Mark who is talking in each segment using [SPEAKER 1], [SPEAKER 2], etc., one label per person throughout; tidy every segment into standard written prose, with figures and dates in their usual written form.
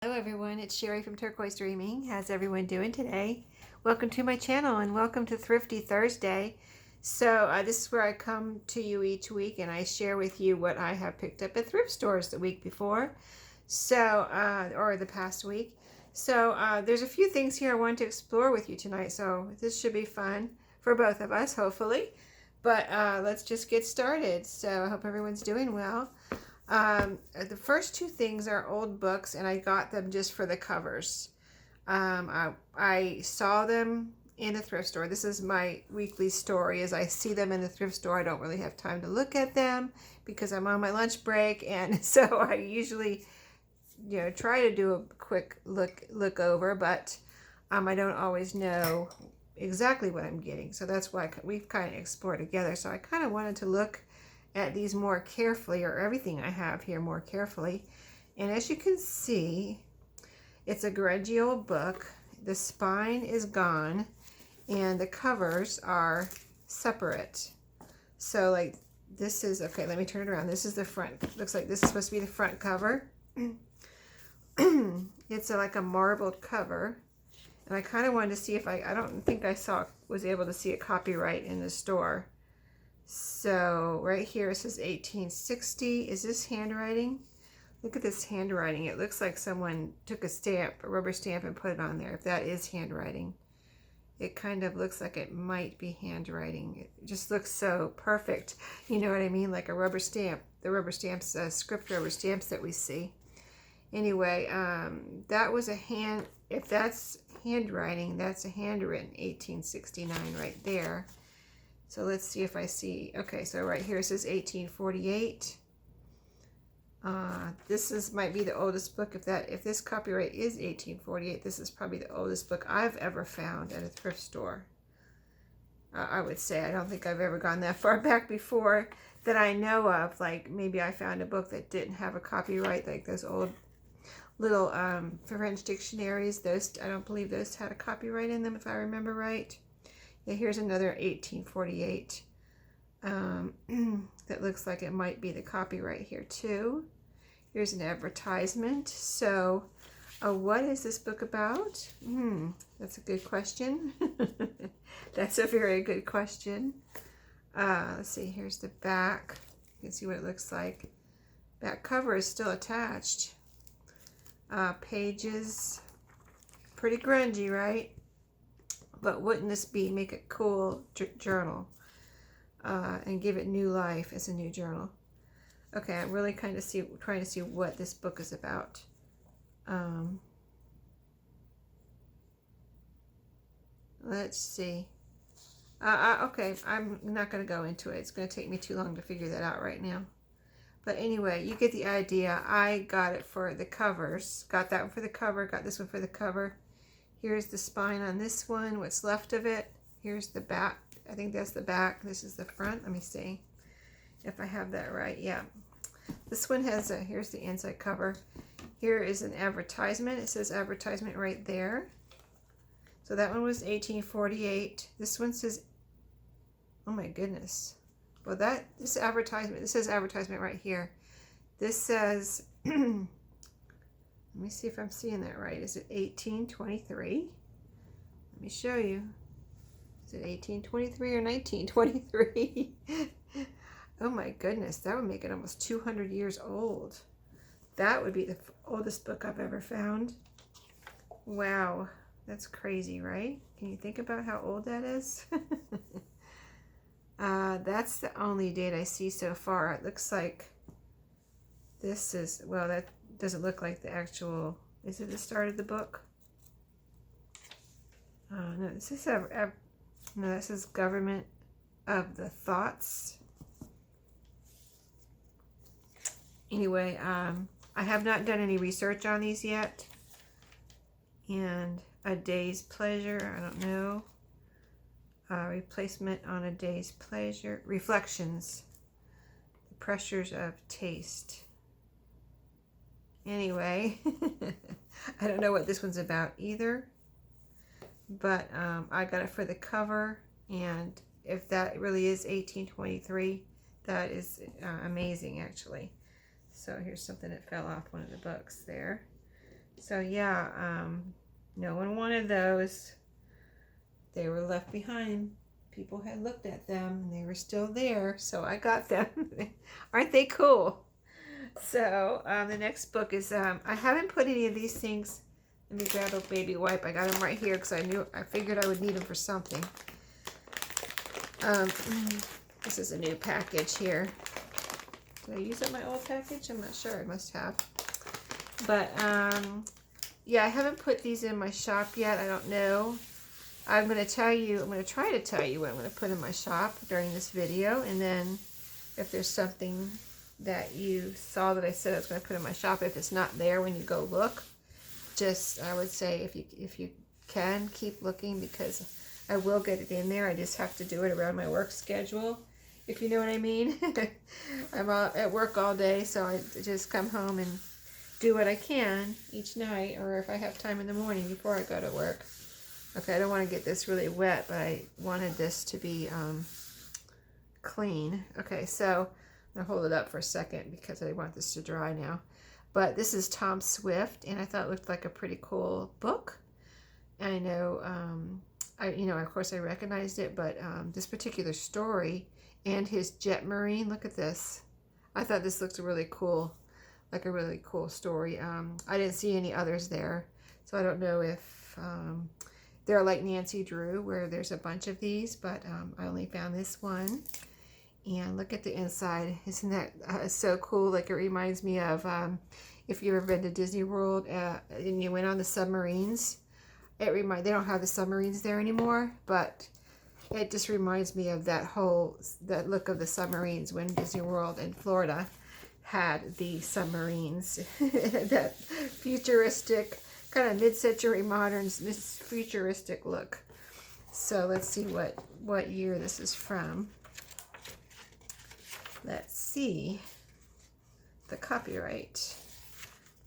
[SPEAKER 1] Hello everyone, it's Sherry from Turquoise Dreaming. How's everyone doing today? Welcome to my channel and welcome to Thrifty Thursday. So this is where I come to you each week and I share with you what I have picked up at thrift stores the week before, or the past week. So there's a few things here I want to explore with you tonight, so this should be fun for both of us, hopefully. But let's just get started. So I hope everyone's doing well. The first two things are old books, and I got them just for the covers. I saw them in the thrift store. This is my weekly story. As I see them in the thrift store, I don't really have time to look at them because I'm on my lunch break, and so I usually, try to do a quick look over, but I don't always know exactly what I'm getting. So that's why we've kind of explored together. So I kind of wanted to look at these more carefully, or everything I have here more carefully. And as you can see, it's a grungy old book. The spine is gone and the covers are separate. So like this is, okay, let me turn it around. This is the front. Looks like this is supposed to be the front cover. It's like a marbled cover. And I kind of wanted to see if I don't think I was able to see a copyright in the store. So right here it says 1860. Is this handwriting? Look at this handwriting. It looks like someone took a rubber stamp, and put it on there. If that is handwriting, it kind of looks like it might be handwriting. It just looks so perfect. You know what I mean? Like a rubber stamp. The rubber stamps, script rubber stamps that we see. Anyway, that was if that's handwriting, that's a handwritten 1869 right there. So let's see if I see. Okay, so right here it says 1848. This might be the oldest book. If this copyright is 1848, this is probably the oldest book I've ever found at a thrift store. I would say. I don't think I've ever gone that far back before that I know of. Like maybe I found a book that didn't have a copyright, like those old little French dictionaries. Those, I don't believe those had a copyright in them, if I remember right. Yeah, here's another 1848 that looks like it might be the copyright here too. Here's an advertisement. So what is this book about? That's a good question. That's a very good question. Let's see, here's the back. You can see what it looks like. Back cover is still attached. Pages, pretty grungy, right? But wouldn't this make a cool journal and give it new life as a new journal? Okay, I'm really trying to see what this book is about. Let's see. Okay, I'm not going to go into it. It's going to take me too long to figure that out right now. But anyway, you get the idea. I got it for the covers. Got that one for the cover. Got this one for the cover. Here's the spine on this one, what's left of it. Here's the back. I think that's the back. This is the front. Let me see if I have that right. Yeah. This one has here's the inside cover. Here is an advertisement. It says advertisement right there. So that one was 1848. This one says, oh my goodness. Well, this says advertisement right here. This says, let me see if I'm seeing that right. Is it 1823? Let me show you. Is it 1823 or 1923? Oh my goodness, that would make it almost 200 years old. That would be the oldest book I've ever found. Wow, that's crazy, right? Can you think about how old that is? That's the only date I see so far. It looks like this is, well, that doesn't look like the actual, is it the start of the book? No, this is Government of the Thoughts. Anyway, I have not done any research on these yet. And A Day's Pleasure, I don't know. Replacement on A Day's Pleasure. Reflections. The Pressures of Taste. Anyway, I don't know what this one's about either, but I got it for the cover, and if that really is 1823, that is amazing actually. So here's something that fell off one of the books there. So yeah, no one wanted those. They were left behind. People had looked at them and they were still there, so I got them. Aren't they cool? So the next book is, I haven't put any of these things. Let me grab a baby wipe. I got them right here because I figured I would need them for something. This is a new package here. Did I use up my old package? I'm not sure. I must have. But yeah, I haven't put these in my shop yet. I don't know. I'm going to try to tell you what I'm going to put in my shop during this video. And then if there's something that you saw that I said I was going to put in my shop, if it's not there when you go look, just, I would say if you can, keep looking, because I will get it in there. I just have to do it around my work schedule, if you know what I mean. I'm at work all day, so I just come home and do what I can each night, or if I have time in the morning before I go to work. Okay, I don't want to get this really wet, but I wanted this to be clean. Okay, so I'm going to hold it up for a second because I want this to dry now. But this is Tom Swift, and I thought it looked like a pretty cool book. And I know, of course I recognized it, but this particular story and his jet marine, look at this. I thought this looked really cool, like a really cool story. I didn't see any others there, so I don't know if they're like Nancy Drew, where there's a bunch of these, but I only found this one. And look at the inside. Isn't that so cool? Like, it reminds me of if you've ever been to Disney World and you went on the submarines. They don't have the submarines there anymore, but it just reminds me of that look of the submarines when Disney World in Florida had the submarines. That futuristic, kind of mid-century modern, this futuristic look. So let's see what year this is from. Let's see the copyright.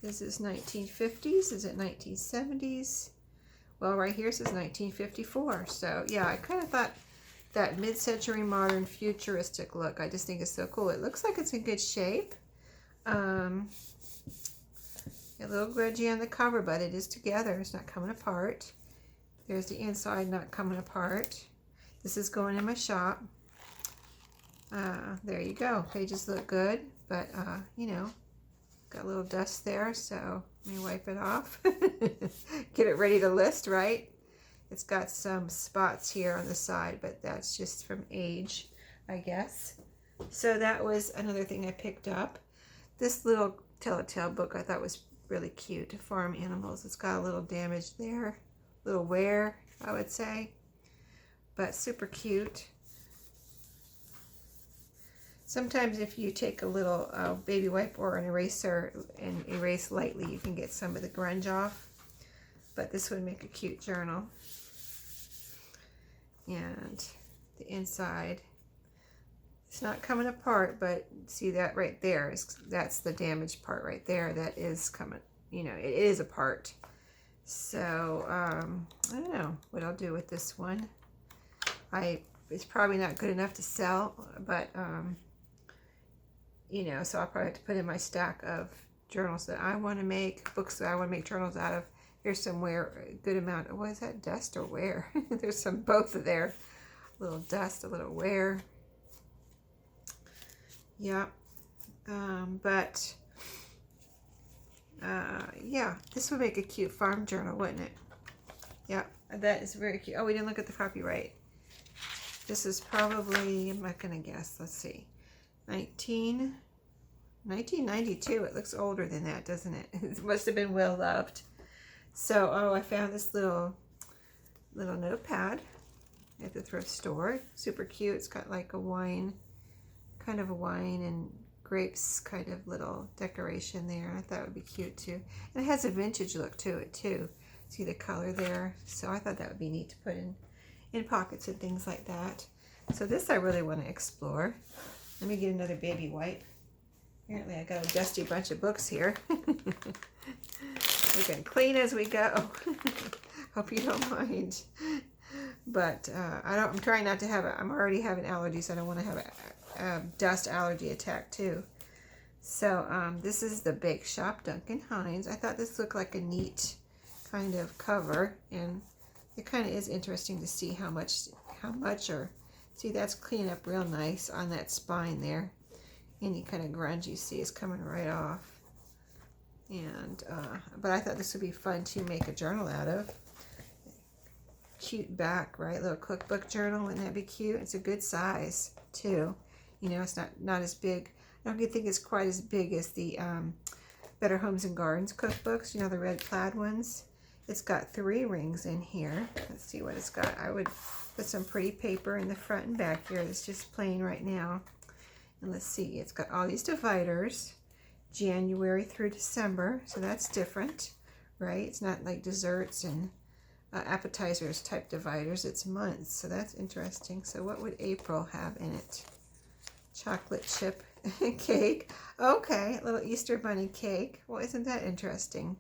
[SPEAKER 1] This is 1950s. Is it 1970s? Well, right here it says 1954. So yeah, I kind of thought that mid-century modern futuristic look, I just think is so cool. It looks like it's in good shape. A little grudgy on the cover, but it is together. It's not coming apart. There's the inside not coming apart. This is going in my shop. There you go. Pages look good, but got a little dust there, so let me wipe it off. Get it ready to list, right? It's got some spots here on the side, but that's just from age, I guess. So that was another thing I picked up. This little telltale book I thought was really cute. Farm animals. It's got a little damage there, little wear, I would say, but super cute. Sometimes if you take a little baby wipe or an eraser and erase lightly, you can get some of the grunge off. But this would make a cute journal. And the inside, it's not coming apart, but see that right there, that's the damaged part right there. That is coming, it is apart. So, I don't know what I'll do with this one. It's probably not good enough to sell, but, so I'll probably have to put in my stack of journals that I want to make, books that I want to make journals out of. Here's some wear, a good amount of, what is that, dust or wear? There's some both of there. A little dust, a little wear. Yeah. Yeah, this would make a cute farm journal, wouldn't it? Yeah, that is very cute. Oh, we didn't look at the copyright. This is probably, I'm not going to guess, let's see. 1992. It looks older than that, doesn't it? It must have been well loved. So, I found this little notepad at the thrift store. Super cute. It's got like a wine and grapes kind of little decoration there. I thought it would be cute too. And it has a vintage look to it too. See the color there? So I thought that would be neat to put in pockets and things like that. So this I really want to explore. Let me get another baby wipe. Apparently I got a dusty bunch of books here. We can clean as we go. Hope you don't mind. But I'm trying not to have I'm already having allergies. I don't want to have a dust allergy attack too. So this is the Bake Shop, Duncan Hines. I thought this looked like a neat kind of cover, and it kind of is interesting to see how much, or see that's cleaned up real nice on that spine there. Any kind of grunge you see is coming right off. And but I thought this would be fun to make a journal out of. Cute back, right? Little cookbook journal, wouldn't that be cute? It's a good size too. You know, it's not as big. I don't think it's quite as big as the Better Homes and Gardens cookbooks, you know, the red plaid ones. It's got 3 rings in here. Let's see what it's got. I would put some pretty paper in the front and back here. It's just plain right now. And let's see, it's got all these dividers, January through December, so that's different, right? It's not like desserts and appetizers type dividers, it's months, so that's interesting. So what would April have in it? Chocolate chip cake. Okay, a little Easter bunny cake. Well, isn't that interesting?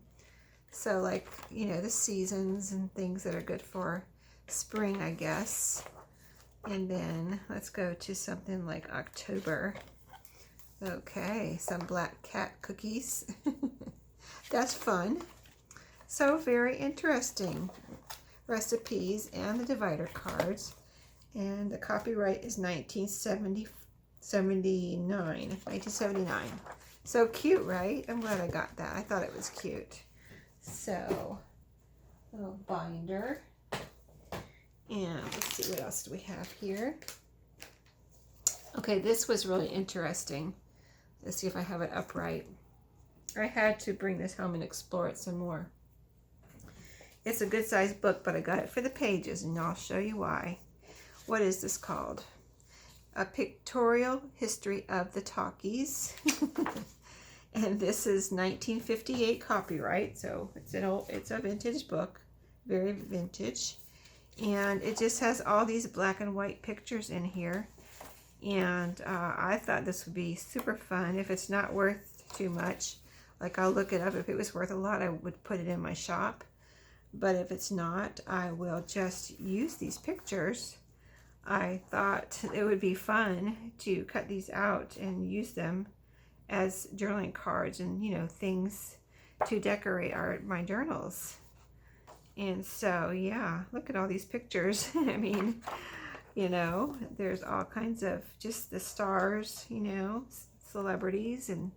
[SPEAKER 1] So like, you know, the seasons and things that are good for spring, I guess. And then let's go to something like October. Okay, some black cat cookies. That's fun. So very interesting. Recipes and the divider cards. And the copyright is 1979. So cute, right? I'm glad I got that. I thought it was cute. So, little binder. And let's see, what else do we have here? Okay, this was really interesting. Let's see if I have it upright. I had to bring this home and explore it some more. It's a good sized book, but I got it for the pages, and I'll show you why. What is this called? A Pictorial History of the Talkies. And this is 1958 copyright, so it's a vintage book, very vintage. And it just has all these black and white pictures in here. And I thought this would be super fun. If it's not worth too much, like I'll look it up. If it was worth a lot, I would put it in my shop. But if it's not, I will just use these pictures. I thought it would be fun to cut these out and use them as journaling cards and, you know, things to decorate my journals. And so, yeah, look at all these pictures. I mean, you know, there's all kinds of just the stars, you know, celebrities and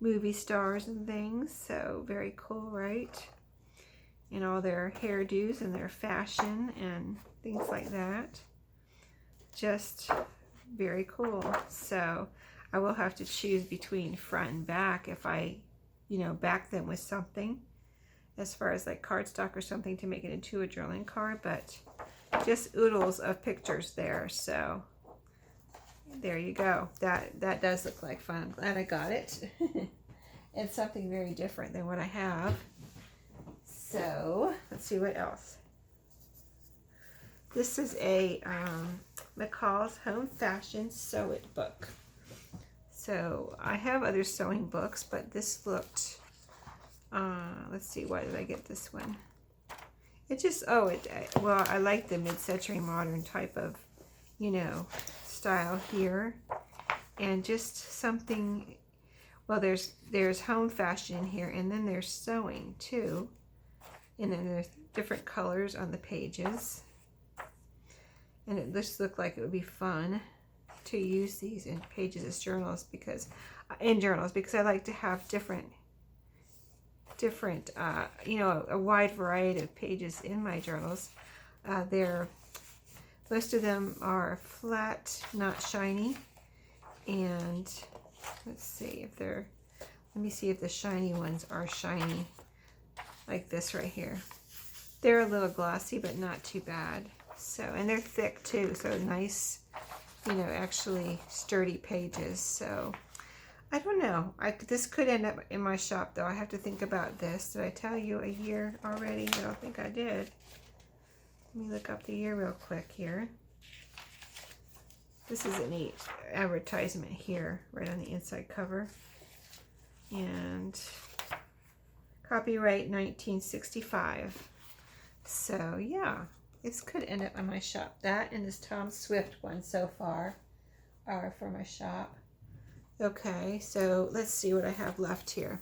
[SPEAKER 1] movie stars and things. So very cool, right? And all their hairdos and their fashion and things like that. Just very cool. So I will have to choose between front and back if I, you know, back them with something as far as like cardstock or something to make it into a journaling card, but just oodles of pictures there. So there you go. That does look like fun. I'm glad I got it. It's something very different than what I have. So let's see what else. This is a McCall's Home Fashion Sew It book. So I have other sewing books, but this looked, let's see, why did I get this one? It just, well, I like the mid-century modern type of, you know, style here. And just something, well, there's home fashion in here, and then there's sewing too. And then there's different colors on the pages. And it just looked like it would be fun to use these in pages as journals because I like to have different you know, a wide variety of pages in my journals. Most of them are flat, not shiny. And let's see if let me see if the shiny ones are shiny, like this right here. They're a little glossy, but not too bad. So, and they're thick too, so nice, you know, actually sturdy pages. So I don't know. This could end up in my shop, though. I have to think about this. Did I tell you a year already? I don't think I did. Let me look up the year real quick here. This is a neat advertisement here, right on the inside cover. And copyright 1965. So, yeah. This could end up in my shop. That and this Tom Swift one so far are for my shop. Okay, so let's see what I have left here.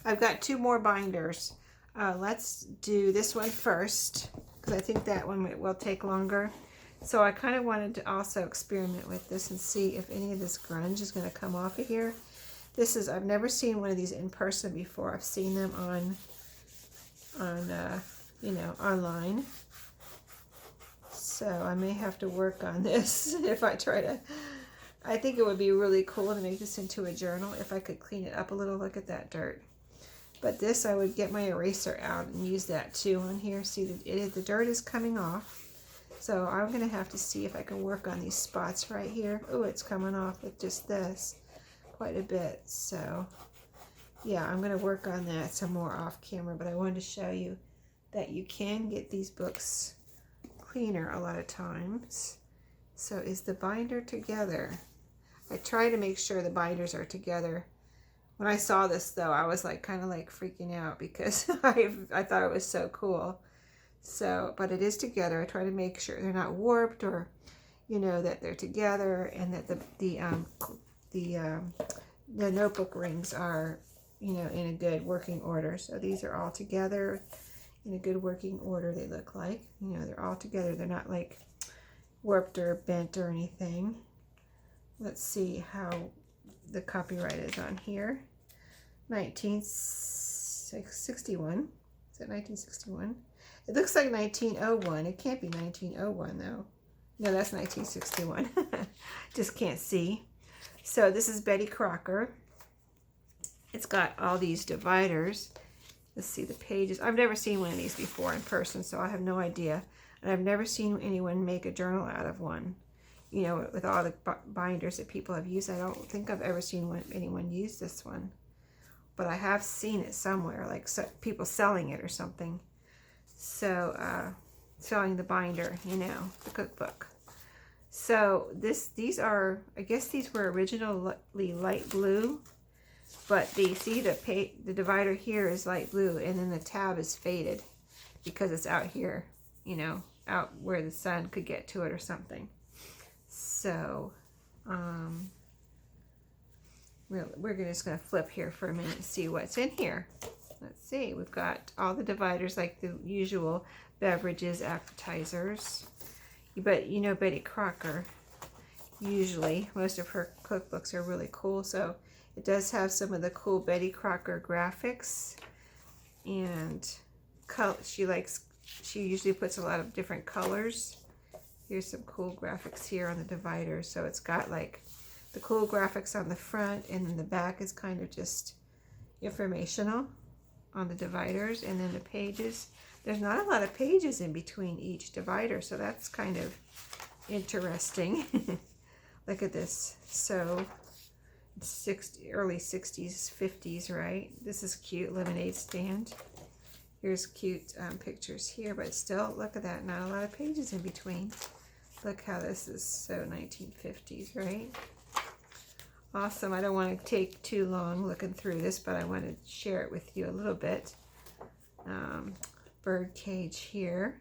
[SPEAKER 1] I've got 2 more binders. Let's do this one first, because I think that one will take longer. So I kind of wanted to also experiment with this and see if any of this grunge is going to come off of here. This is, I've never seen one of these in person before. I've seen them on you know, online. So I may have to work on this if I try to. I think it would be really cool to make this into a journal if I could clean it up a little. Look at that dirt. But this, I would get my eraser out and use that too on here. See, the dirt is coming off. So I'm going to have to see if I can work on these spots right here. Oh, it's coming off with just this quite a bit. So yeah, I'm going to work on that some more off camera. But I wanted to show you that you can get these books cleaner a lot of times. So is the binder together? I try to make sure the binders are together. When I saw this though, I was like kind of like freaking out because I thought it was so cool. So, but it is together. I try to make sure they're not warped, or you know, that they're together, and that the notebook rings are, you know, in a good working order. So these are all together in a good working order. They look like, you know, they're all together. They're not like warped or bent or anything. Let's see how the copyright is on here. 1961. Is that 1961? It looks like 1901. It can't be 1901 though. No, that's 1961. Just can't see. So this is Betty Crocker. It's got all these dividers. Let's see the pages. I've never seen one of these before in person, so I have no idea. And I've never seen anyone make a journal out of one. You know, with all the binders that people have used, I don't think I've ever seen anyone use this one. But I have seen it somewhere, like people selling it or something. So, selling the binder, you know, the cookbook. So these are, I guess these were originally light blue. But see the divider here is light blue, and then the tab is faded because it's out here, you know, out where the sun could get to it or something. So we're just going to flip here for a minute and see what's in here. Let's see. We've got all the dividers like the usual: beverages, appetizers. But you know, Betty Crocker, usually most of her cookbooks are really cool. So it does have some of the cool Betty Crocker graphics, and she usually puts a lot of different colors. Here's some cool graphics here on the divider. So it's got like the cool graphics on the front, and then the back is kind of just informational on the dividers, and then the pages. There's not a lot of pages in between each divider, so that's kind of interesting. Look at this. So early 60s, 50s, right? This is cute. Lemonade stand. Here's cute pictures here, but still, look at that. Not a lot of pages in between. Look how this is so 1950s, right? Awesome. I don't want to take too long looking through this, but I want to share it with you a little bit. Bird cage here.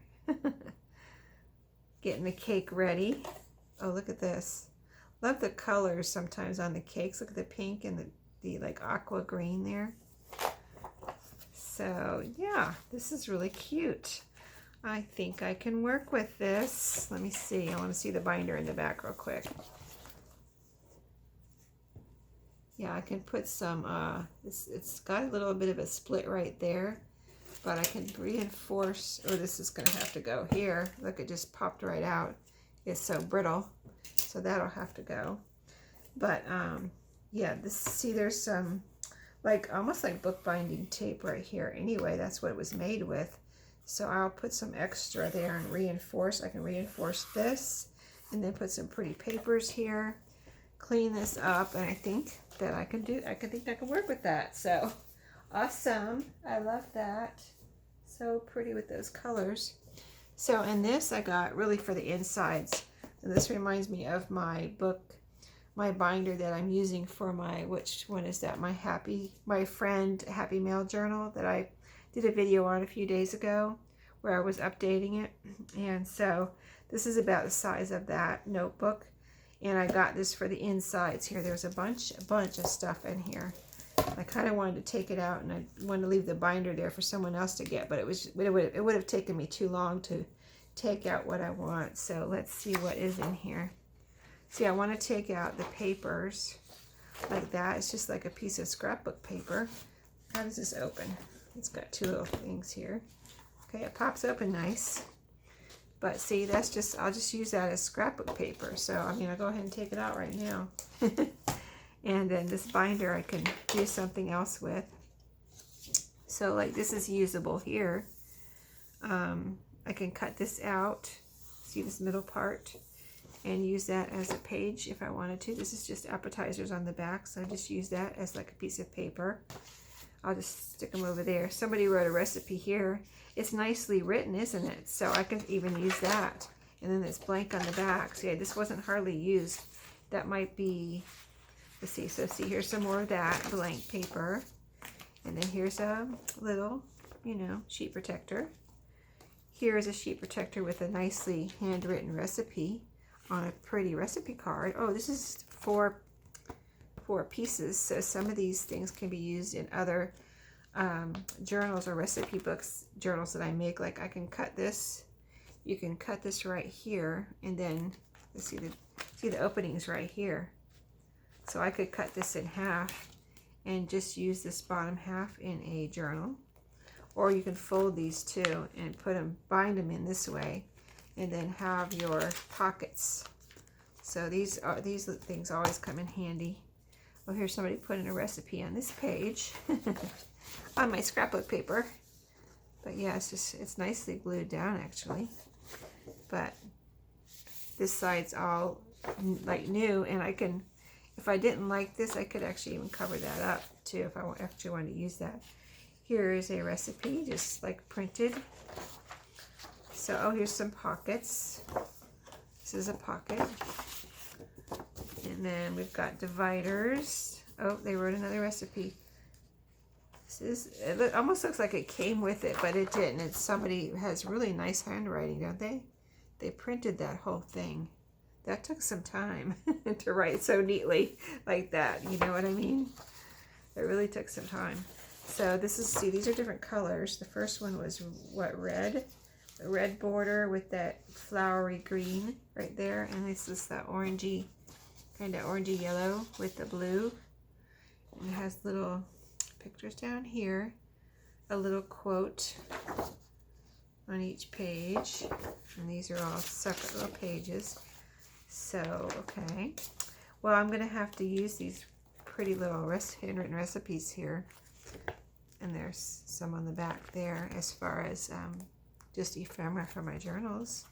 [SPEAKER 1] Getting the cake ready. Oh, look at this. Love the colors sometimes on the cakes. Look at the pink and the like aqua green there. So yeah, this is really cute. I think I can work with this. Let me see. I want to see the binder in the back real quick. Yeah, I can put some, it's got a little bit of a split right there, but I can reinforce. Oh, this is going to have to go here. Look, it just popped right out. It's so brittle. So that'll have to go. But yeah, see, there's some like almost like bookbinding tape right here. Anyway, that's what it was made with. So I'll put some extra there and reinforce. I can reinforce this and then put some pretty papers here. Clean this up, and I think that I can work with that. So awesome. I love that. So pretty with those colors. So in this I got really for the insides. And this reminds me of my book, my binder that I'm using for my, which one is that? My friend Happy Mail journal that I did a video on a few days ago where I was updating it. And so this is about the size of that notebook. And I got this for the insides here. There's a bunch of stuff in here. I kind of wanted to take it out, and I wanted to leave the binder there for someone else to get, but it would have taken me too long to take out what I want. So let's see what is in here. See, I want to take out the papers like that. It's just like a piece of scrapbook paper. How does this open? It's got two little things here. Okay, it pops open nice. But see, that's just, I'll just use that as scrapbook paper. So, I mean, I'll go ahead and take it out right now. And then this binder I can do something else with. So, like, this is usable here. I can cut this out. See this middle part? And use that as a page if I wanted to. This is just appetizers on the back, so I just use that as like a piece of paper. I'll just stick them over there. Somebody wrote a recipe here. It's nicely written, isn't it? So I can even use that. And then it's blank on the back. So yeah, this wasn't hardly used. That might be, let's see. So see, here's some more of that blank paper. And then here's a little, you know, sheet protector. Here is a sheet protector with a nicely handwritten recipe on a pretty recipe card. Oh, this is four pieces, so some of these things can be used in other journals or recipe books, journals that I make. Like I can cut this, you can cut this right here, and then let's see the openings right here. So I could cut this in half and just use this bottom half in a journal, or you can fold these two and bind them in this way, and then have your pockets. So these things always come in handy. Well, here's somebody putting a recipe on this page on my scrapbook paper. But yeah, it's nicely glued down actually. But this side's all like new, and I can, if I didn't like this, I could actually even cover that up too if I actually wanted to use that. Here is a recipe, just like printed. So, oh, here's some pockets. This is a pocket. And then we've got dividers. Oh, they wrote another recipe. It almost looks like it came with it, but it didn't. It's somebody who has really nice handwriting, don't they? They printed that whole thing. That took some time to write so neatly like that. You know what I mean? It really took some time. So this is, see, these are different colors. The first one was what, red? The red border with that flowery green right there. And this is that orangey, kind of orangey yellow with the blue. And it has little pictures down here. A little quote on each page. And these are all separate little pages. So, okay. Well, I'm going to have to use these pretty little handwritten recipes here. And there's some on the back there as far as just ephemera for my journals.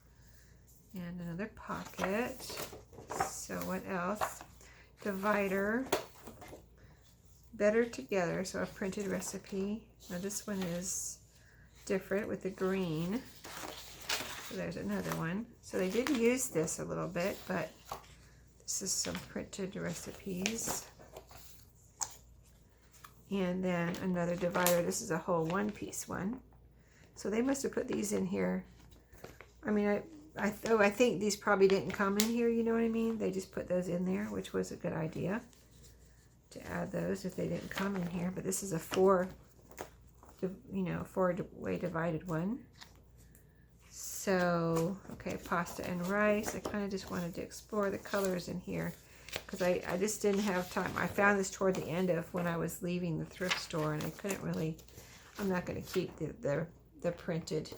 [SPEAKER 1] And another pocket. So what else? Divider. Better Together. So a printed recipe. Now this one is different with the green. So there's another one. So they did use this a little bit, but this is some printed recipes. And then another divider. This is a whole one-piece one. So they must have put these in here. I mean, I think these probably didn't come in here, you know what I mean? They just put those in there, which was a good idea to add those if they didn't come in here. But this is a four-way divided one. So, okay, pasta and rice. I kind of just wanted to explore the colors in here because I just didn't have time. I found this toward the end of when I was leaving the thrift store, and I couldn't really, I'm not going to keep the printed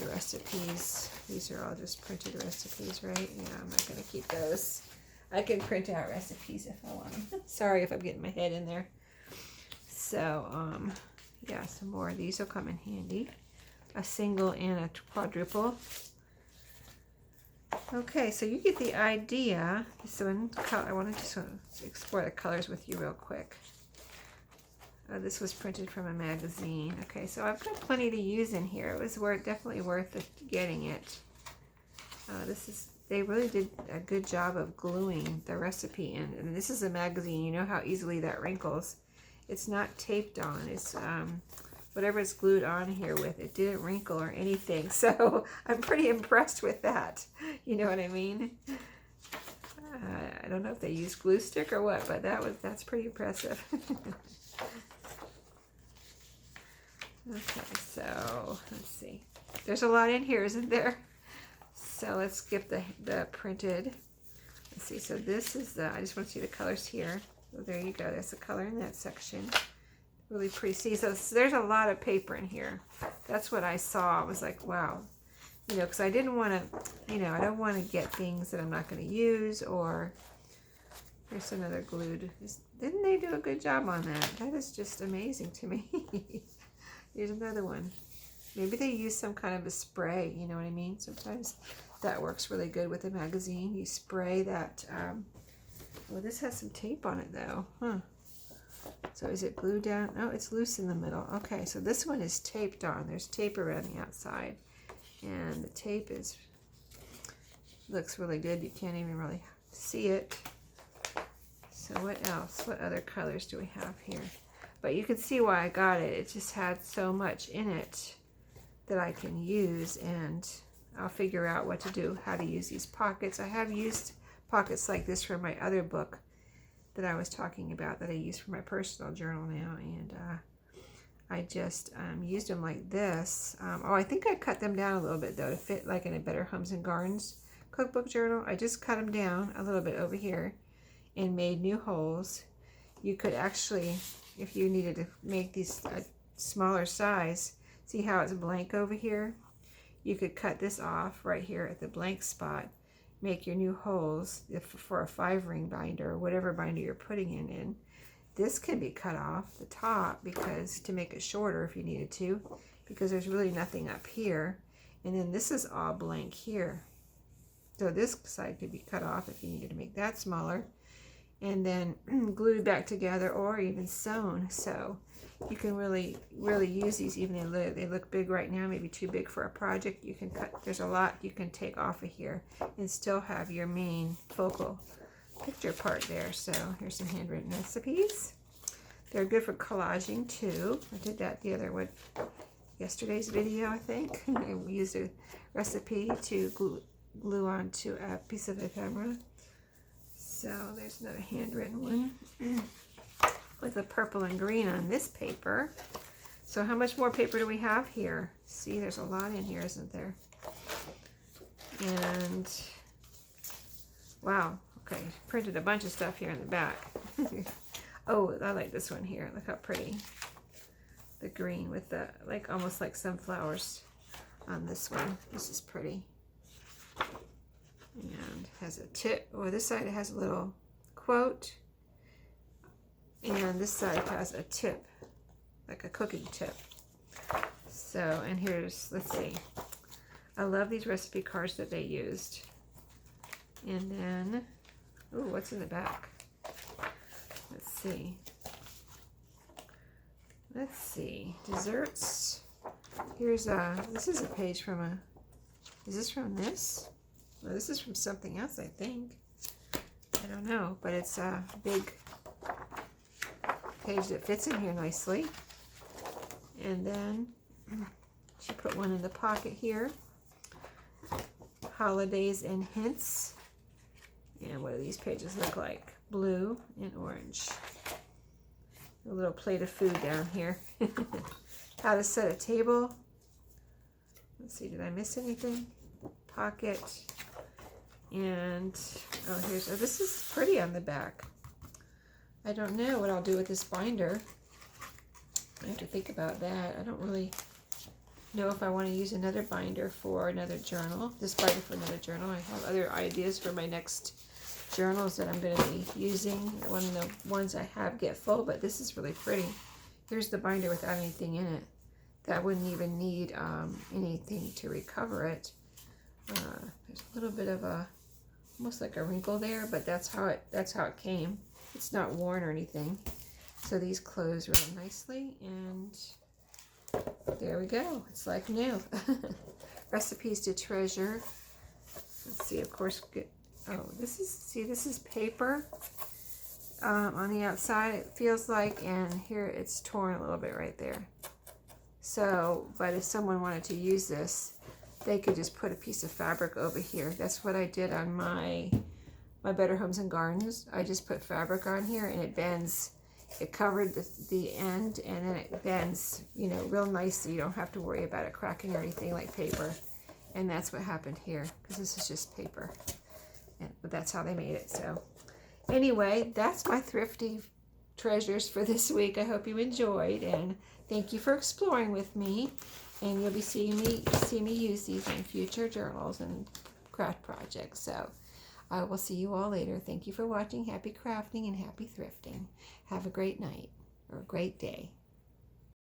[SPEAKER 1] recipes. These are all just printed recipes, right? Yeah, I'm not going to keep those. I can print out recipes if I want them. Sorry if I'm getting my head in there. So, yeah, some more of these will come in handy. A single and a quadruple. Okay, so you get the idea. So I want to just explore the colors with you real quick. This was printed from a magazine. Okay, so I've got plenty to use in here. It was definitely worth getting it. They really did a good job of gluing the recipe in. And this is a magazine. You know how easily that wrinkles. It's not taped on. It's whatever it's glued on here with. It didn't wrinkle or anything. So I'm pretty impressed with that. You know what I mean? I don't know if they use glue stick or what, but that's pretty impressive. Okay, so let's see. There's a lot in here, isn't there? So let's skip the printed. Let's see. So this is I just want to see the colors here. So there you go. There's the color in that section. Really pretty. See, so there's a lot of paper in here. That's what I saw. I was like, wow. You know, because I didn't want to, you know, I don't want to get things that I'm not going to use. Or here's another glued. Didn't they do a good job on that? That is just amazing to me. Here's another one. Maybe they use some kind of a spray, you know what I mean? Sometimes that works really good with a magazine. You spray that. Well, this has some tape on it though. Huh. So is it glued down? Oh, it's loose in the middle. Okay, so this one is taped on. There's tape around the outside. And the tape looks really good. You can't even really see it. So what else? What other colors do we have here? But you can see why I got it. It just had so much in it that I can use, and I'll figure out what to do, how to use these pockets. I have used pockets like this for my other book that I was talking about that I use for my personal journal now, and I just used them like this. Oh, I think I cut them down a little bit though to fit like in a Better Homes and Gardens cookbook journal. I just cut them down a little bit over here and made new holes. You could actually, if you needed to make these a smaller size, see how it's blank over here? You could cut this off right here at the blank spot, make your new holes for a 5-ring binder or whatever binder you're putting it in. This can be cut off the top because to make it shorter if you needed to, because there's really nothing up here. And then this is all blank here. So this side could be cut off if you needed to make that smaller. And then glued back together or even sewn. So you can really use these, even though they look big right now, maybe too big for a project. You can cut, there's a lot you can take off of here and still have your main focal picture part there. So here's some handwritten recipes. They're good for collaging too. I did that the other one, yesterday's video, I think. I used a recipe to glue onto a piece of ephemera. So there's another handwritten one with a purple and green on this paper. So how much more paper do we have here? See, there's a lot in here, isn't there? And wow, okay, printed a bunch of stuff here in the back. Oh, I like this one here. Look how pretty. The green with the, like, almost like sunflowers on this one. This is pretty. And has a tip, or this side has a little quote, and this side has a tip, like a cooking tip. So, and here's, let's see, I love these recipe cards that they used. And then, ooh, what's in the back? Let's see. Let's see, desserts. Here's this is a page from a, is this from this? Well, this is from something else, I think. I don't know, but it's a big page that fits in here nicely. And then she put one in the pocket here. Holidays and hints. And what do these pages look like? Blue and orange. A little plate of food down here. How to set a table. Let's see, did I miss anything? Pocket. And oh, here's, oh, this is pretty on the back. I don't know what I'll do with this binder. I have to think about that. I don't really know if I want to use another binder for another journal. This binder for another journal. I have other ideas for my next journals that I'm going to be using. One of the ones I have get full, but this is really pretty. Here's the binder without anything in it. That wouldn't even need anything to recover it. There's a little bit of a, almost like a wrinkle there, but that's how it came. It's not worn or anything. So these close real nicely, and there we go. It's like new. Recipes to treasure. Let's see, of course, oh, this is, see, this is paper on the outside, it feels like, and here it's torn a little bit right there. So, but if someone wanted to use this, they could just put a piece of fabric over here. That's what I did on my my Better Homes and Gardens. I just put fabric on here and it bends. It covered the end, and then it bends, you know, real nice, so you don't have to worry about it cracking or anything like paper. And that's what happened here, because this is just paper. But that's how they made it. So anyway, that's my thrifty treasures for this week. I hope you enjoyed, and thank you for exploring with me. And you'll be seeing me use these in future journals and craft projects. So I will see you all later. Thank you for watching. Happy crafting and happy thrifting. Have a great night or a great day.